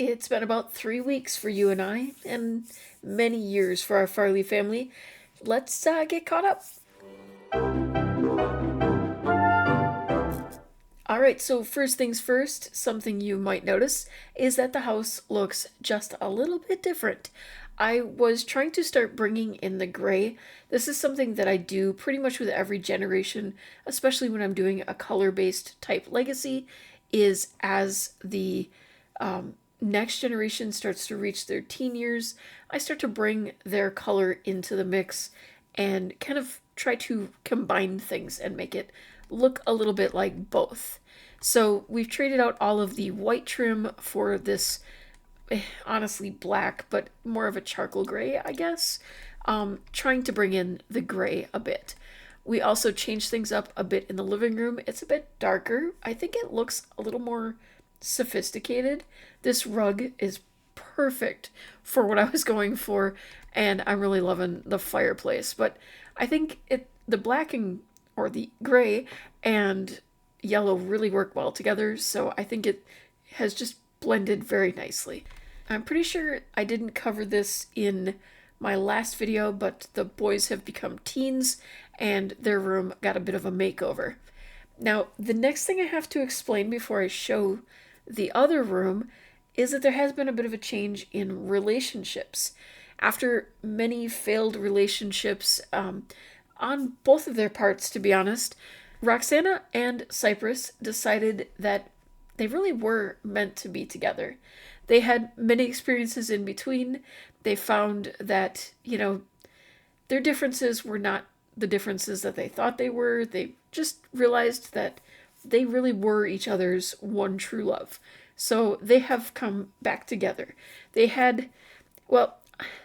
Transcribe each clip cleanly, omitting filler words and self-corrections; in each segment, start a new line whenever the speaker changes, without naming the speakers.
It's been about 3 weeks for you and I, and many years for our Farley family. Let's get caught up. Alright, so first things first, something you might notice is that the house looks just a little bit different. I was trying to start bringing in the gray. This is something that I do pretty much with every generation, especially when I'm doing a color based type legacy, is as the next generation starts to reach their teen years, I start to bring their color into the mix and kind of try to combine things and make it look a little bit like both. So we've traded out all of the white trim for this honestly black, but more of a charcoal gray, I guess. Trying to bring in the gray a bit. We also changed things up a bit in the living room. It's a bit darker. I think it looks a little more sophisticated. This rug is perfect for what I was going for, and I'm really loving the fireplace. But I think the black and or the gray and yellow really work well together, so I think it has just blended very nicely. I'm pretty sure I didn't cover this in my last video, but the boys have become teens and their room got a bit of a makeover. Now, the next thing I have to explain before I show the other room is that there has been a bit of a change in relationships. After many failed relationships, on both of their parts, to be honest, Roxana and Cypress decided that they really were meant to be together. They had many experiences in between. They found that, their differences were not the differences that they thought they were. They just realized that they really were each other's one true love. So they have come back together. They had, well,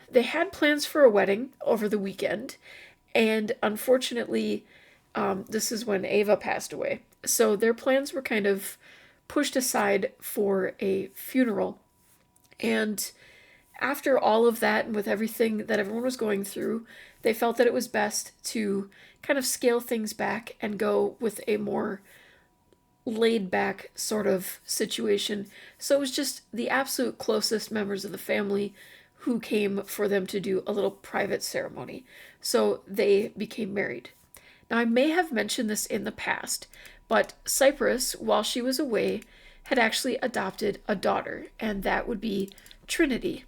they had plans for a wedding over the weekend, and unfortunately, this is when Ava passed away. So their plans were kind of pushed aside for a funeral. And after all of that, and with everything that everyone was going through, they felt that it was best to kind of scale things back and go with a more laid back sort of situation. So it was just the absolute closest members of the family who came for them to do a little private ceremony. So they became married. Now, I may have mentioned this in the past, but Cypress, while she was away, had actually adopted a daughter, and that would be Trinity.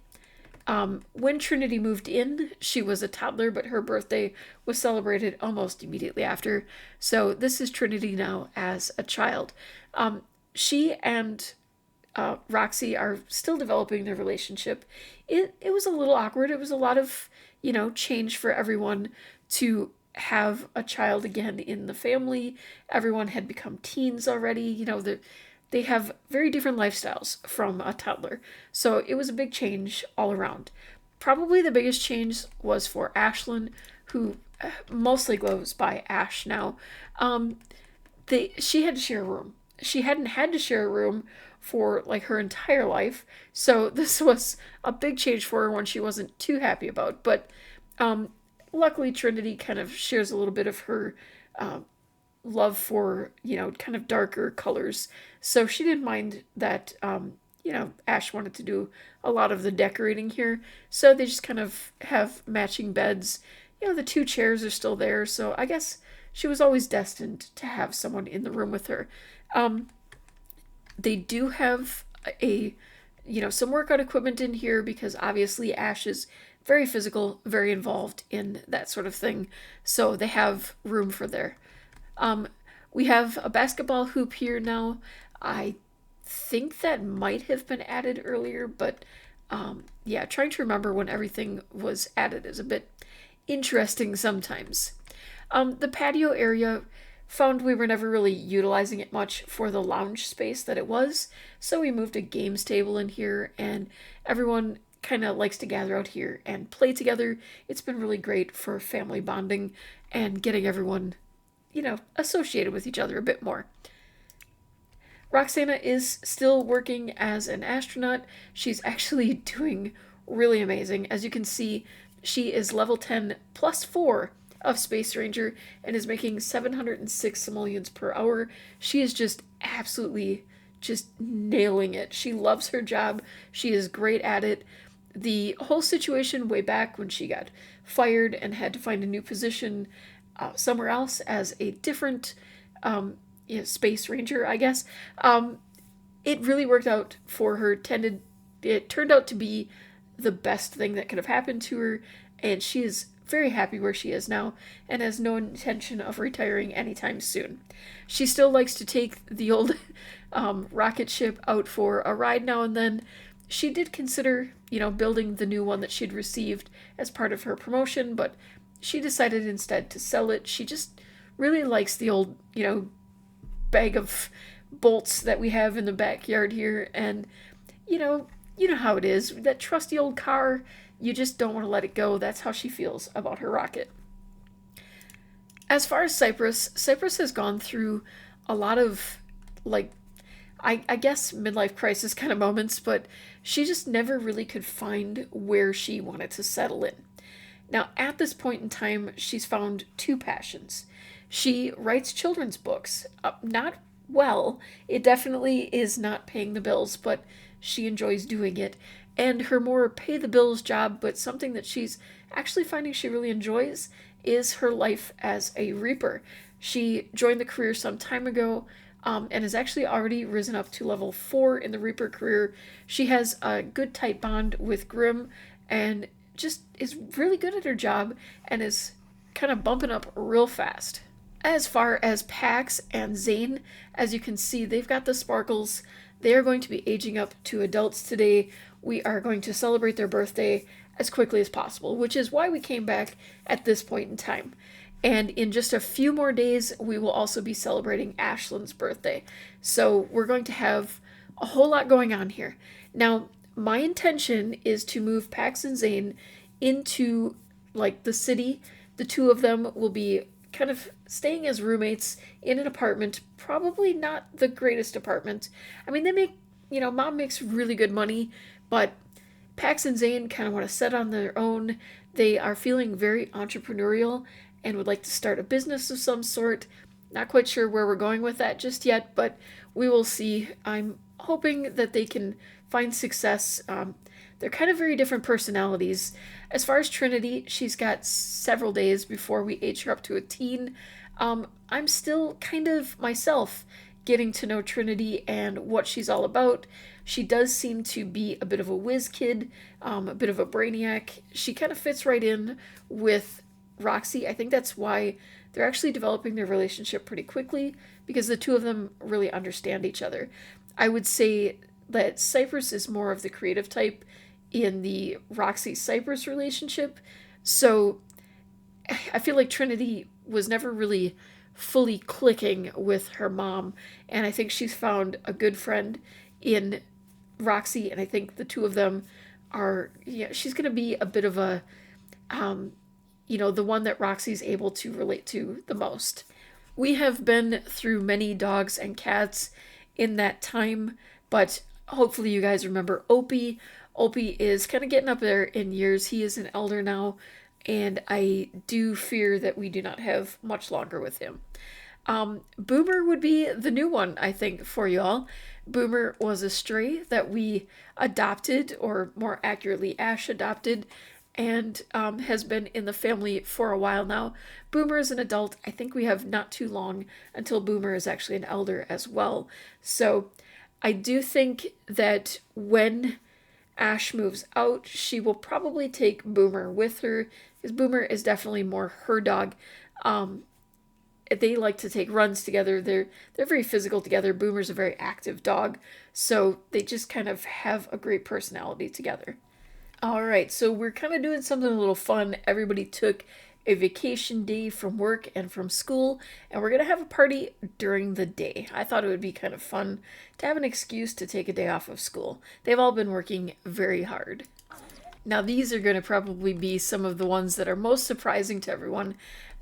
When Trinity moved in, she was a toddler, but her birthday was celebrated almost immediately after. So this is Trinity now as a child. She and Roxy are still developing their relationship. It was a little awkward. It was a lot of, change for everyone to have a child again in the family. Everyone had become teens already. They have very different lifestyles from a toddler. So it was a big change all around. Probably the biggest change was for Ashlyn, who mostly goes by Ash now. She had to share a room. She hadn't had to share a room for like her entire life. So this was a big change for her, one she wasn't too happy about. But luckily Trinity kind of shares a little bit of her love for, kind of darker colors. So she didn't mind that, Ash wanted to do a lot of the decorating here. So they just kind of have matching beds. The two chairs are still there. So I guess she was always destined to have someone in the room with her. They do have some workout equipment in here because obviously Ash is very physical, very involved in that sort of thing. So they have room for there. We have a basketball hoop here now. I think that might have been added earlier, but trying to remember when everything was added is a bit interesting sometimes. The patio area, found we were never really utilizing it much for the lounge space that it was, so we moved a games table in here, and everyone kind of likes to gather out here and play together. It's been really great for family bonding and getting everyone associated with each other a bit more. Roxana is still working as an astronaut. She's actually doing really amazing. As you can see, she is level 10 plus 4 of Space Ranger and is making 706 simoleons per hour. She is just absolutely just nailing it. She loves her job. She is great at it. The whole situation way back when she got fired and had to find a new position somewhere else as a different space ranger, I guess, it really worked out for her. It turned out to be the best thing that could have happened to her, and she is very happy where she is now and has no intention of retiring anytime soon. She still likes to take the old rocket ship out for a ride now and then. She did consider, building the new one that she'd received as part of her promotion, but she decided instead to sell it. She just really likes the old, bag of bolts that we have in the backyard here, and you know how it is. That trusty old car, you just don't want to let it go. That's how she feels about her rocket. As far as Cypress has gone through a lot of, like, I guess midlife crisis kind of moments, but she just never really could find where she wanted to settle in. Now, at this point in time, she's found two passions. She writes children's books. Not well. It definitely is not paying the bills, but she enjoys doing it. And her more pay the bills job, but something that she's actually finding she really enjoys, is her life as a reaper. She joined the career some time ago, and has actually already risen up to level 4 in the reaper career. She has a good tight bond with Grim, and just is really good at her job, and is kind of bumping up real fast. As far as Pax and Zane, as you can see, they've got the sparkles. They are going to be aging up to adults today. We are going to celebrate their birthday as quickly as possible, which is why we came back at this point in time. And in just a few more days, we will also be celebrating Ashlyn's birthday. So we're going to have a whole lot going on here. Now, my intention is to move Pax and Zane into, like, the city. The two of them will be kind of staying as roommates in an apartment, probably not the greatest apartment. I mean, they make, Mom makes really good money, but Pax and Zane kind of want to set on their own. They are feeling very entrepreneurial and would like to start a business of some sort. Not quite sure where we're going with that just yet, but we will see. I'm hoping that they can find success. They're kind of very different personalities. As far as Trinity, she's got several days before we age her up to a teen. I'm still kind of myself getting to know Trinity and what she's all about. She does seem to be a bit of a whiz kid, a bit of a brainiac. She kind of fits right in with Roxy. I think that's why they're actually developing their relationship pretty quickly, because the two of them really understand each other. I would say that Cypress is more of the creative type in the Roxy-Cypress relationship, so I feel like Trinity was never really fully clicking with her mom, and I think she's found a good friend in Roxy, and I think the two of them are, she's going to be a bit of a, the one that Roxy's able to relate to the most. We have been through many dogs and cats in that time, but hopefully you guys remember Opie. Opie is kind of getting up there in years. He is an elder now, and I do fear that we do not have much longer with him. Boomer would be the new one, I think, for y'all. Boomer was a stray that we adopted, or more accurately, Ash adopted, and has been in the family for a while now. Boomer is an adult. I think we have not too long until Boomer is actually an elder as well. So I do think that when Ash moves out, she will probably take Boomer with her, because Boomer is definitely more her dog. They like to take runs together. They're very physical together. Boomer's a very active dog, so they just kind of have a great personality together. All right, so we're kind of doing something a little fun. Everybody took a vacation day from work and from school, and we're going to have a party during the day. I thought it would be kind of fun to have an excuse to take a day off of school. They've all been working very hard. Now, these are going to probably be some of the ones that are most surprising to everyone.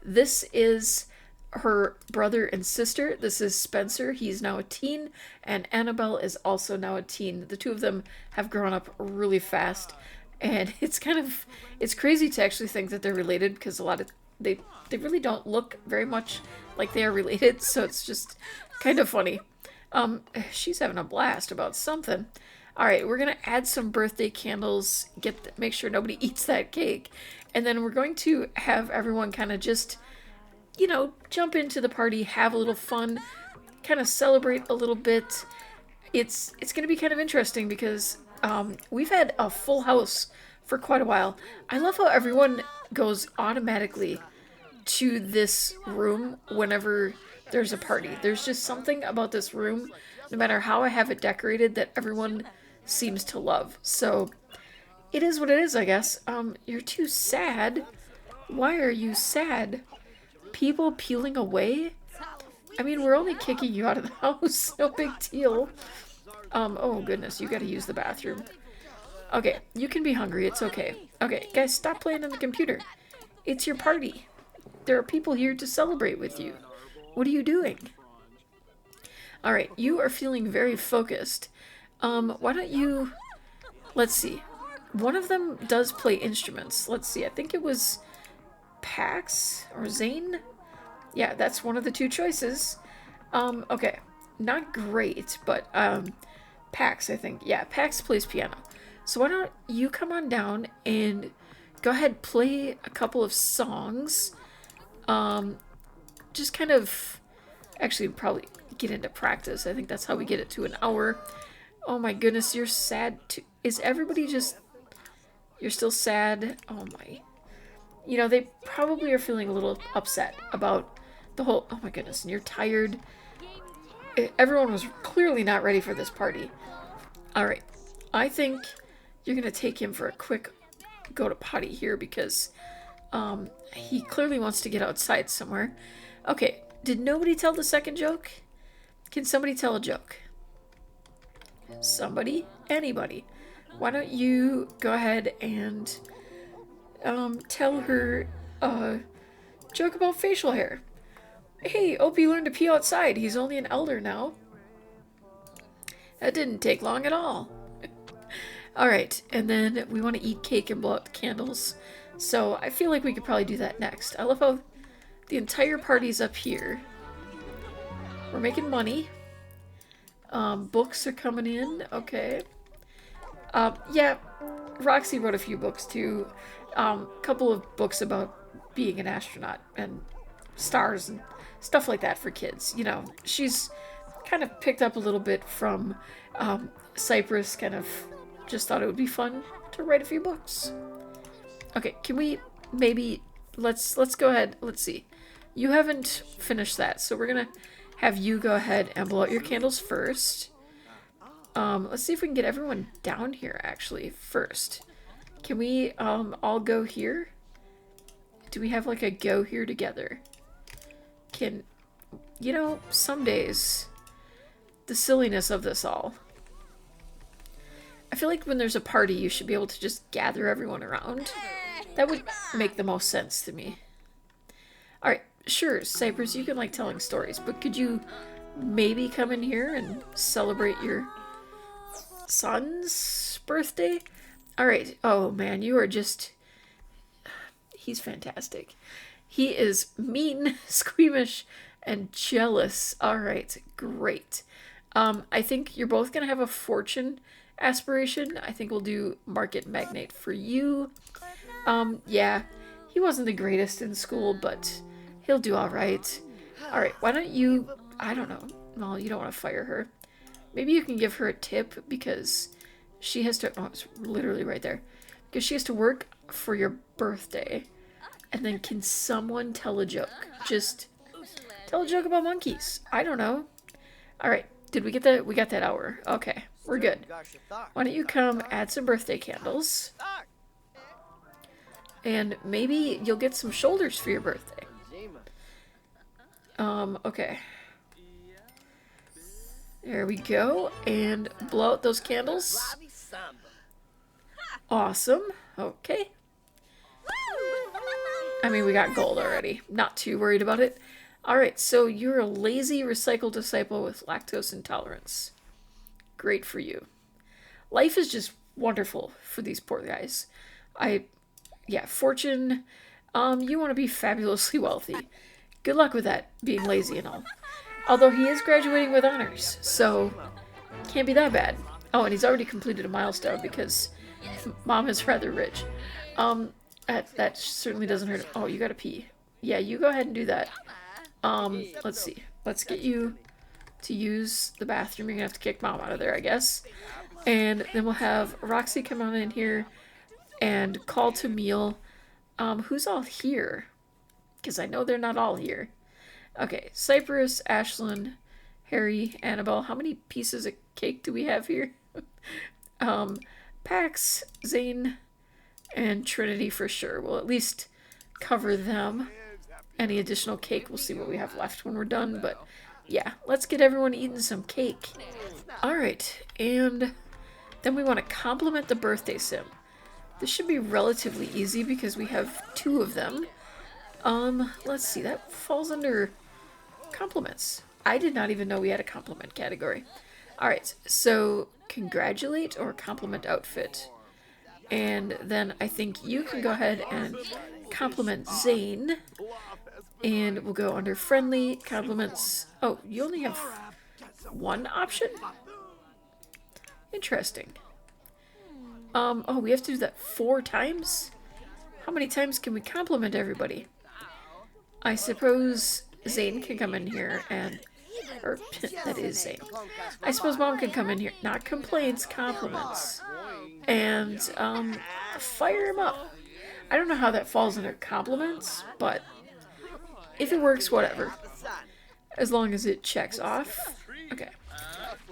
This is her brother and sister. This is Spencer. He's now a teen, and Annabelle is also now a teen. The two of them have grown up really fast. And it's crazy to actually think that they're related, because they really don't look very much like they are related, so it's just kind of funny. She's having a blast about something. All right, we're gonna add some birthday candles. Make sure nobody eats that cake, and then we're going to have everyone kind of just, jump into the party, have a little fun, kind of celebrate a little bit. It's gonna be kind of interesting because we've had a full house for quite a while. I love how everyone goes automatically to this room whenever there's a party. There's just something about this room, no matter how I have it decorated, that everyone seems to love. So it is what it is, I guess. You're too sad. Why are you sad? People peeling away? I mean, we're only kicking you out of the house. No big deal. Oh goodness, you gotta use the bathroom. Okay, you can be hungry. It's okay. Okay, guys, stop playing on the computer. It's your party. There are people here to celebrate with you. What are you doing? Alright, you are feeling very focused. Why don't you... Let's see. One of them does play instruments. Let's see, I think it was Pax or Zane? Yeah, that's one of the two choices. Okay. Not great, but, Pax, I think. Yeah, Pax plays piano. So why don't you come on down and go ahead, play a couple of songs. Just kind of... Actually, probably get into practice. I think that's how we get it to an hour. Oh my goodness, you're sad too. Is everybody just... You're still sad? Oh my... they probably are feeling a little upset about the whole... Oh my goodness, and you're tired. Everyone was clearly not ready for this party. Alright, I think you're going to take him for a quick go to potty here because he clearly wants to get outside somewhere. Okay, did nobody tell the second joke? Can somebody tell a joke? Somebody? Anybody? Why don't you go ahead and tell her a joke about facial hair? Hey, Opie learned to pee outside. He's only an elder now. That didn't take long at all. Alright, and then we want to eat cake and blow out the candles. So I feel like we could probably do that next. I love how the entire party's up here. We're making money. Books are coming in. Okay. Yeah, Roxy wrote a few books too. Couple of books about being an astronaut and stars and stuff like that for kids. She's kind of picked up a little bit from Cypress, kind of just thought it would be fun to write a few books. Okay, can we maybe... Let's go ahead. Let's see. You haven't finished that, so we're gonna have you go ahead and blow out your candles first. Let's see if we can get everyone down here, actually, first. Can we all go here? Do we have, like, a go here together? Some days, the silliness of this all. I feel like when there's a party, you should be able to just gather everyone around. That would make the most sense to me. Alright, sure, Cypress, you can like telling stories, but could you maybe come in here and celebrate your son's birthday? Alright, oh man, you are just... He's fantastic. He is mean, squeamish, and jealous. Alright, great. I think you're both gonna have a fortune aspiration. I think we'll do market magnate for you. Yeah, he wasn't the greatest in school, but he'll do alright. Alright, why don't you... I don't know. Well, you don't want to fire her. Maybe you can give her a tip because she has to... Oh, it's literally right there. Because she has to work for your birthday. And then can someone tell a joke? Just tell a joke about monkeys. I don't know. Alright, did we get that? We got that hour. Okay, we're good. Why don't you come add some birthday candles? And maybe you'll get some shoulders for your birthday. Okay. There we go. And blow out those candles. Awesome. Okay. I mean, we got gold already. Not too worried about it. Alright, so you're a lazy recycled disciple with lactose intolerance. Great for you. Life is just wonderful for these poor guys. Yeah, fortune. You want to be fabulously wealthy. Good luck with that, being lazy and all. Although he is graduating with honors, so can't be that bad. Oh, and he's already completed a milestone because mom is rather rich. That certainly doesn't hurt him. Oh, you gotta pee. Yeah, you go ahead and do that. Let's see. Let's get you to use the bathroom. You're gonna have to kick mom out of there, I guess. And then we'll have Roxy come on in here and call to meal. Who's all here? Because I know they're not all here. Okay, Cypress, Ashlyn, Harry, Annabelle. How many pieces of cake do we have here? Pax, Zane, and Trinity for sure. We'll at least cover them. Any additional cake, we'll see what we have left when we're done. But yeah, let's get everyone eating some cake. Alright, and then we want to compliment the birthday sim. This should be relatively easy because we have 2 of them. Let's see, that falls under compliments. I did not even know we had a compliment category. Alright, so congratulate or compliment outfit. And then I think you can go ahead and compliment Zane. And we'll go under friendly compliments. Oh, you only have 1 option? Interesting. Oh, we have to do that 4 times? How many times can we compliment everybody? I suppose Zane can come in here and... Or, that is Zane. I suppose mom can come in here. Not complaints, compliments. And, fire him up. I don't know how that falls under compliments, but if it works, whatever. As long as it checks off. Okay.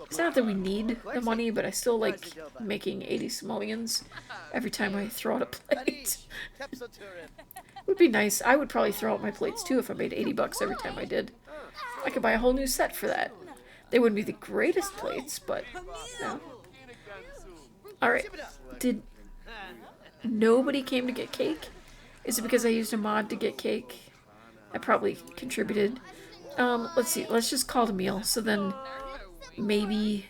It's not that we need the money, but I still like making 80 simoleons every time I throw out a plate. Would be nice. I would probably throw out my plates too if I made 80 bucks every time I did. I could buy a whole new set for that. They wouldn't be the greatest plates, but no. Alright. Did nobody came to get cake? Is it because I used a mod to get cake? I probably contributed. Let's see. Let's just call the meal. So then maybe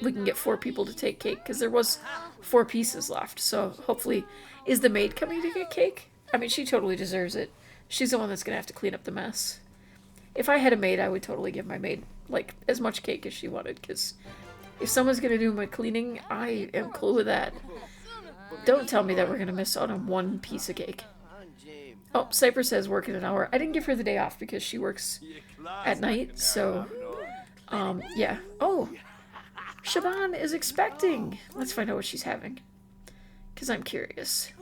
we can get 4 people to take cake because there was 4 pieces left. So hopefully, is the maid coming to get cake? I mean, she totally deserves it. She's the one that's going to have to clean up the mess. If I had a maid, I would totally give my maid, like, as much cake as she wanted, because if someone's going to do my cleaning, I am cool with that. Don't tell me that we're going to miss out on 1 piece of cake. Oh, Cypress says work in an hour. I didn't give her the day off because she works at night, so, yeah. Oh, Siobhan is expecting. Let's find out what she's having, because I'm curious.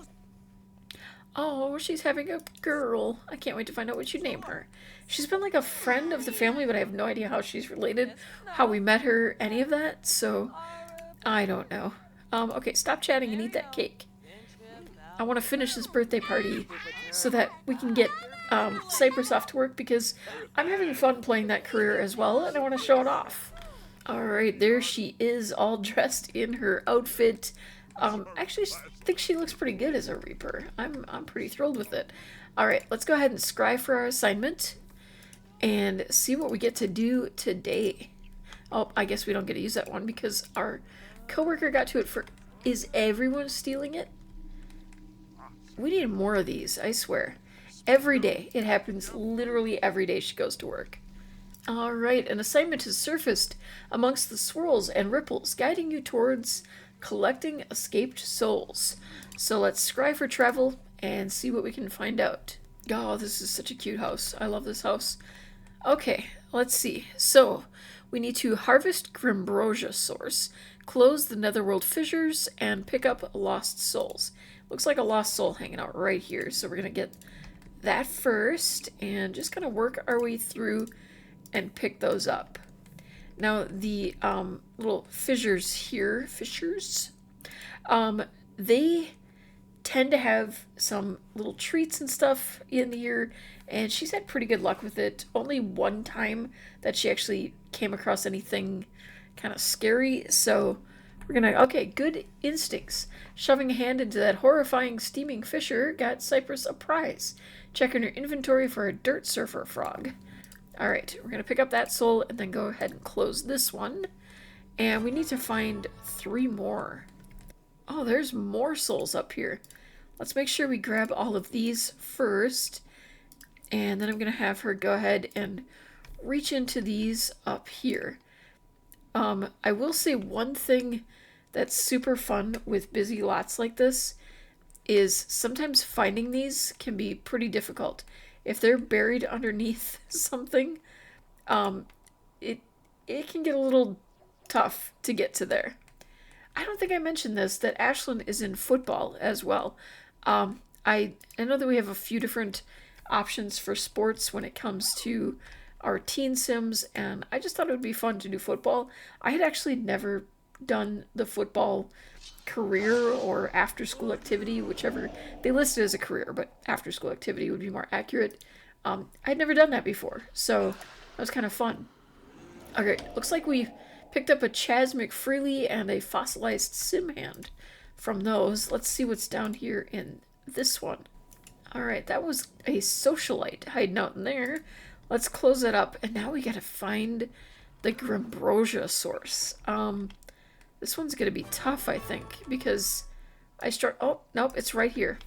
Oh, she's having a girl. I can't wait to find out what you name her. She's been like a friend of the family, but I have no idea how she's related, how we met her, any of that, so I don't know. Okay, stop chatting and eat that cake. I want to finish this birthday party so that we can get Cypress off to work because I'm having fun playing that career as well, and I want to show it off. Alright, there she is, all dressed in her outfit. Actually, I think she looks pretty good as a Reaper. I'm pretty thrilled with it. Alright, let's go ahead and scry for our assignment and see what we get to do today. Oh, I guess we don't get to use that one because our coworker got to it for... Is everyone stealing it? We need more of these, I swear. Every day. It happens literally every day she goes to work. Alright, an assignment has surfaced amongst the swirls and ripples, guiding you towards collecting escaped souls. So let's scry for travel and see what we can find out. Oh, this is such a cute house. I love this house. Okay, let's see. So, we need to harvest Grimbrosia source, close the netherworld fissures, and pick up lost souls. Looks like a lost soul hanging out right here, so we're going to get that first, and just kind of work our way through and pick those up. Now, the little fissures here, they tend to have some little treats and stuff in here, and she's had pretty good luck with it. Only one time that she actually came across anything kind of scary, so we're gonna... Okay, good instincts. Shoving a hand into that horrifying steaming fissure got Cypress a prize. Check in your inventory for a dirt surfer frog. Alright, we're gonna pick up that soul and then go ahead and close this one. And we need to find 3 more. Oh, there's more souls up here. Let's make sure we grab all of these first. And then I'm going to have her go ahead and reach into these up here. I will say one thing that's super fun with busy lots like this is sometimes finding these can be pretty difficult. If they're buried underneath something, um, it it can get a little tough to get to there. I don't think I mentioned this, that Ashlyn is in football as well. I know that we have a few different options for sports when it comes to our teen sims, and I just thought it would be fun to do football. I had actually never done the football career or after school activity, whichever they listed as a career, but after school activity would be more accurate. I'd never done that before, so that was kind of fun. Okay, looks like we picked up a Chaz McFreely and a fossilized sim hand from those. Let's see what's down here in this one. Alright, that was a socialite hiding out in there. Let's close it up, and now we gotta find the Grimbrosia source. This one's gonna be tough, I think, because oh, nope, it's right here.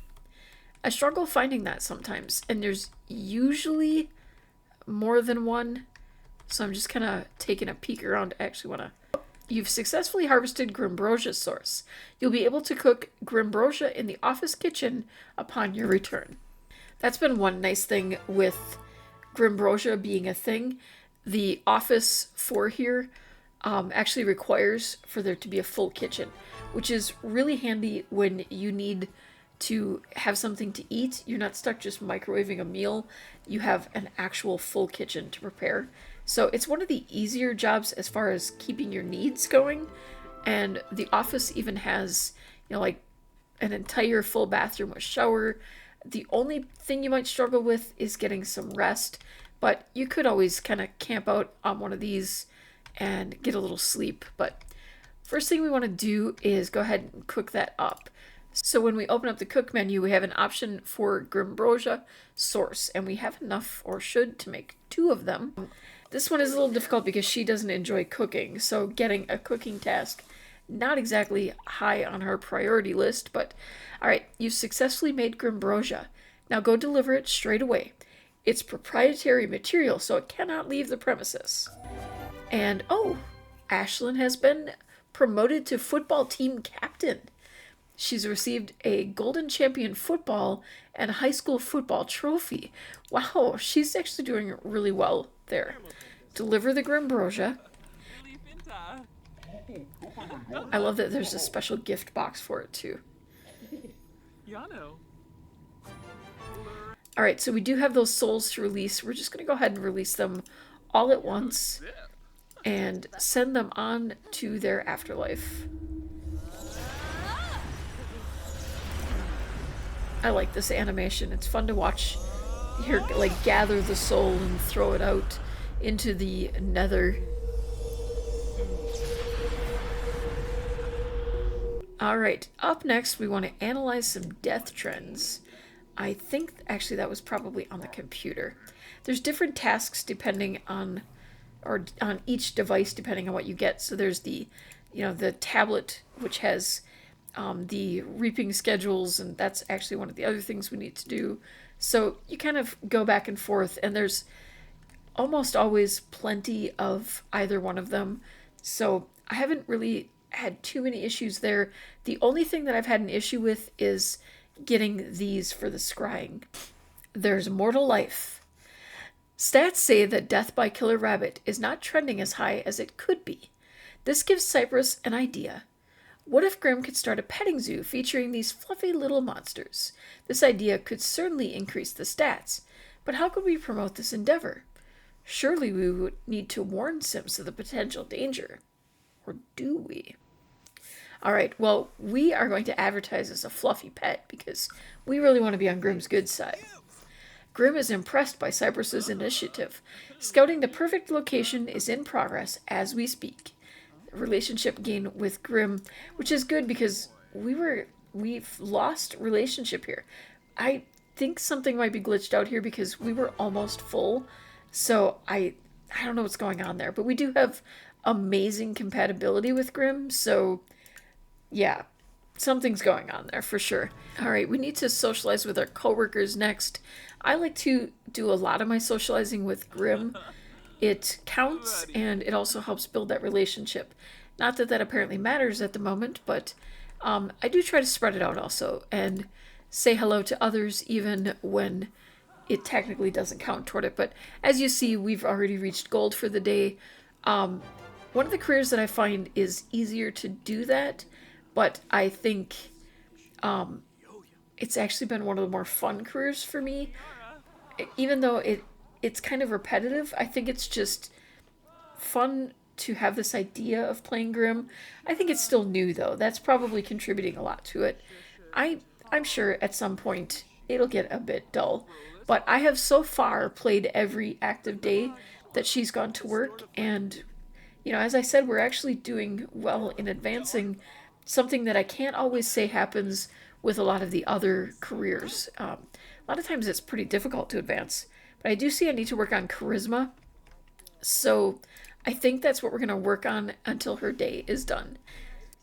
I struggle finding that sometimes, and there's usually more than one, so I'm just kind of taking a peek around. I actually want to... You've successfully harvested Grimbrosia source. You'll be able to cook Grimbrosia in the office kitchen upon your return. That's been one nice thing with Grimbrosia being a thing. The office for here actually requires for there to be a full kitchen, which is really handy when you need to have something to eat. You're not stuck just microwaving a meal. You have an actual full kitchen to prepare. So it's one of the easier jobs as far as keeping your needs going. And the office even has, like an entire full bathroom with shower. The only thing you might struggle with is getting some rest, but you could always kind of camp out on one of these and get a little sleep. But first thing we want to do is go ahead and cook that up. So when we open up the cook menu, we have an option for Grimbrosia source, and we have enough, or should, to make 2 of them. This one is a little difficult because she doesn't enjoy cooking, so getting a cooking task, not exactly high on her priority list, but alright, you've successfully made Grimbrosia. Now go deliver it straight away. It's proprietary material, so it cannot leave the premises. And oh, Ashlyn has been promoted to football team captain. She's received a Golden Champion football and high school football trophy. Wow, she's actually doing really well there. Deliver the Grimbrosia. I love that there's a special gift box for it too. Alright, so we do have those souls to release. We're just going to go ahead and release them all at once and send them on to their afterlife. I like this animation. It's fun to watch her like gather the soul and throw it out into the nether. Alright, up next we want to analyze some death trends. I think actually that was probably on the computer. There's different tasks depending on, or on each device depending on what you get. So there's the, the tablet, which has the reaping schedules, and that's actually one of the other things we need to do. So you kind of go back and forth, and there's almost always plenty of either one of them. So I haven't really had too many issues there. The only thing that I've had an issue with is getting these for the scrying. There's mortal life. Stats say that death by killer rabbit is not trending as high as it could be. This gives Cypress an idea. What if Grimm could start a petting zoo featuring these fluffy little monsters? This idea could certainly increase the stats, but how could we promote this endeavor? Surely we would need to warn Sims of the potential danger. Or do we? Alright, well, we are going to advertise as a fluffy pet because we really want to be on Grimm's good side. Grimm is impressed by Cypress's initiative. Scouting the perfect location is in progress as we speak. Relationship gain with Grimm, which is good because we've lost relationship here. I think something might be glitched out here because we were almost full, so I don't know what's going on there, but we do have amazing compatibility with Grimm, so yeah, something's going on there for sure. Alright, we need to socialize with our coworkers next. I like to do a lot of my socializing with Grimm, it counts and it also helps build that relationship. Not that that apparently matters at the moment, but I do try to spread it out also and say hello to others even when it technically doesn't count toward it. But as you see, we've already reached gold for the day. Um, One of the careers that I find is easier to do that, but I think it's actually been one of the more fun careers for me. Even though it's kind of repetitive, I think it's just fun to have this idea of playing Grim. I think it's still new though. That's probably contributing a lot to it. I I'm sure at some point it'll get a bit dull, but I have so far played every active day that she's gone to work, and as I said, we're actually doing well in advancing, something that I can't always say happens with a lot of the other careers. A lot of times it's pretty difficult to advance, but I do see I need to work on charisma, so I think that's what we're going to work on until her day is done.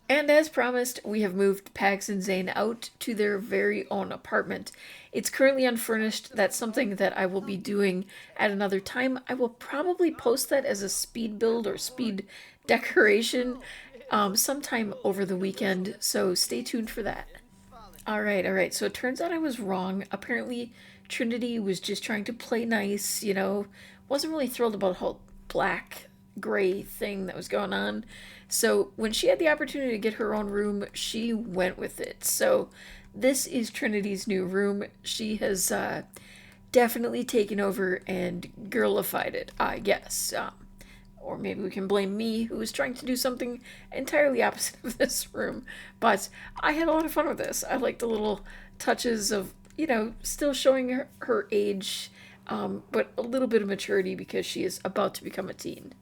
And as promised, we have moved Pax and Zane out to their very own apartment. It's currently unfurnished. That's something that I will be doing at another time. I will probably post that as a speed build or speed decoration sometime over the weekend, so stay tuned for that. All right. So it turns out I was wrong. Apparently, Trinity was just trying to play nice, wasn't really thrilled about the whole black gray thing that was going on. So when she had the opportunity to get her own room, she went with it. So this is Trinity's new room. She has definitely taken over and girlified it, I guess. Or maybe we can blame me, who was trying to do something entirely opposite of this room. But I had a lot of fun with this. I like the little touches of, still showing her age, but a little bit of maturity because she is about to become a teen.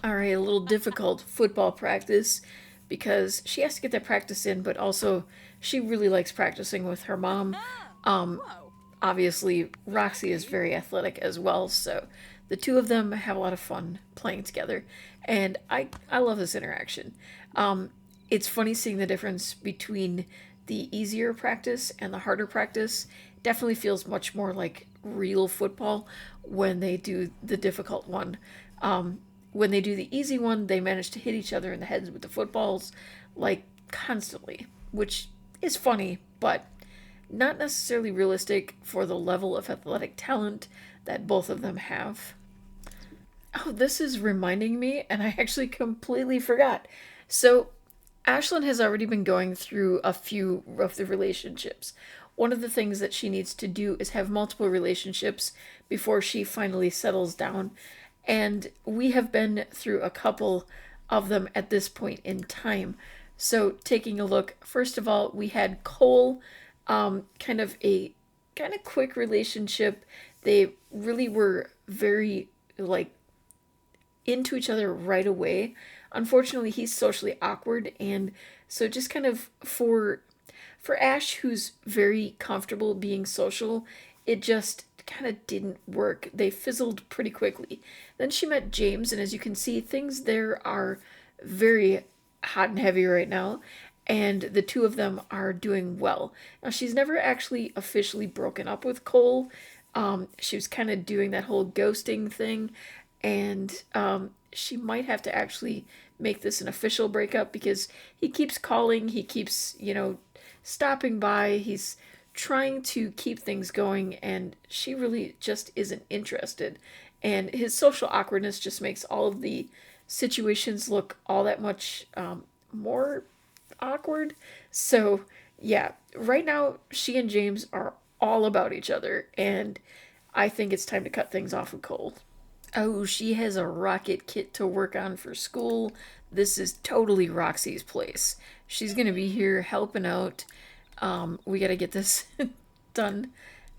All right, a little difficult football practice because she has to get that practice in, but also she really likes practicing with her mom. Um, Obviously, Roxy is very athletic as well, so the two of them have a lot of fun playing together, and I love this interaction. It's funny seeing the difference between the easier practice and the harder practice. Definitely feels much more like real football when they do the difficult one. When they do the easy one, they manage to hit each other in the heads with the footballs like constantly, which is funny, but not necessarily realistic for the level of athletic talent that both of them have. Oh, this is reminding me, and I actually completely forgot. So, Ashlyn has already been going through a few of the relationships. One of the things that she needs to do is have multiple relationships before she finally settles down. And we have been through a couple of them at this point in time. So, taking a look, first of all, we had Cole, kind of a kind of quick relationship. They really were very like into each other right away. Unfortunately, he's socially awkward, and so just kind of for Ash, who's very comfortable being social, it just kind of didn't work. They fizzled pretty quickly. Then she met James, and as you can see, things there are very hot and heavy right now, and the two of them are doing well. Now, she's never actually officially broken up with Cole. She was kind of doing that whole ghosting thing, and she might have to actually make this an official breakup because he keeps calling, he keeps, stopping by, he's trying to keep things going, and she really just isn't interested. And his social awkwardness just makes all of the situations look all that much more awkward. So, yeah, right now, she and James are all about each other, and I think it's time to cut things off with Cole. Oh, she has a rocket kit to work on for school. This is totally Roxy's place. She's gonna be here helping out. We gotta get this done.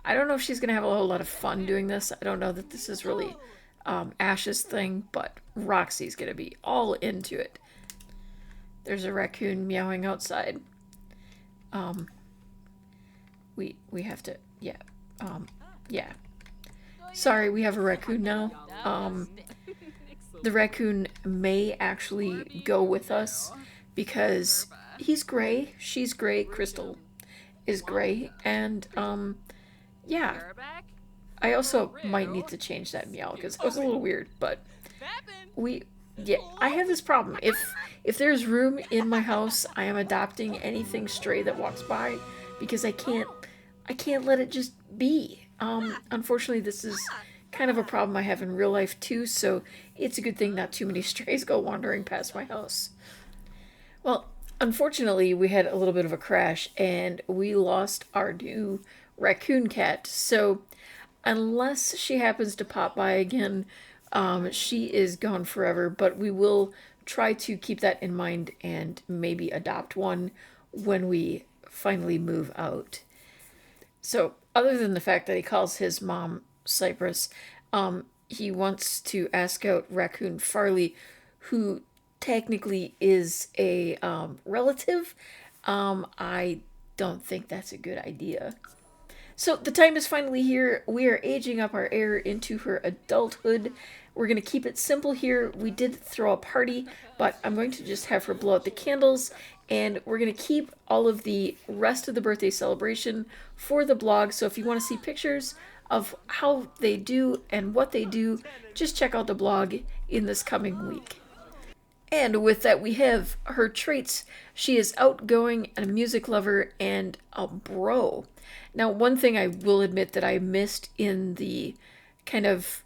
I don't know if she's gonna have a whole lot of fun doing this. I don't know that this is really Ash's thing, but Roxy's gonna be all into it. There's a raccoon meowing outside. Um, we have to, yeah, yeah. Sorry, we have a raccoon now. The raccoon may actually go with us because he's gray, she's gray, Crystal is gray, and yeah, I also might need to change that meow because that was a little weird, but we yeah, I have this problem. If there's room in my house, I am adopting anything stray that walks by because I can't let it just be. Unfortunately, this is kind of a problem I have in real life too, so it's a good thing not too many strays go wandering past my house. Well, unfortunately, we had a little bit of a crash and we lost our new raccoon cat. So, unless she happens to pop by again, she is gone forever. But we will try to keep that in mind and maybe adopt one when we finally move out. So, other than the fact that he calls his mom Cypress, he wants to ask out Raccoon Farley, who technically is a relative. I don't think that's a good idea. So the time is finally here. We are aging up our heir into her adulthood. We're going to keep it simple here. We did throw a party, but I'm going to just have her blow out the candles, and we're going to keep all of the rest of the birthday celebration for the blog. So if you want to see pictures of how they do and what they do, just check out the blog in this coming week. And with that, we have her traits. She is outgoing and a music lover and a bro. Now, one thing I will admit that I missed in the kind of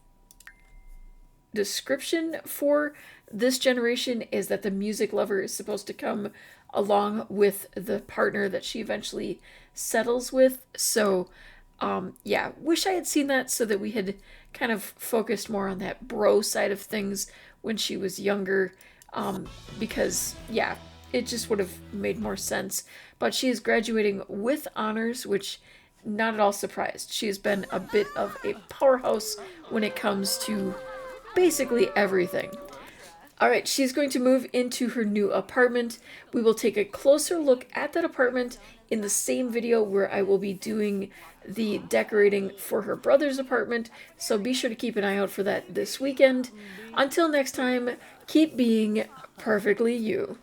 description for this generation is that the music lover is supposed to come along with the partner that she eventually settles with. So, yeah, wish I had seen that so that we had kind of focused more on that bro side of things when she was younger. Because, yeah, it just would have made more sense. But she is graduating with honors, which not at all surprised. She has been a bit of a powerhouse when it comes to basically everything. All right, she's going to move into her new apartment. We will take a closer look at that apartment in the same video where I will be doing the decorating for her brother's apartment. So be sure to keep an eye out for that this weekend. Until next time, keep being perfectly you.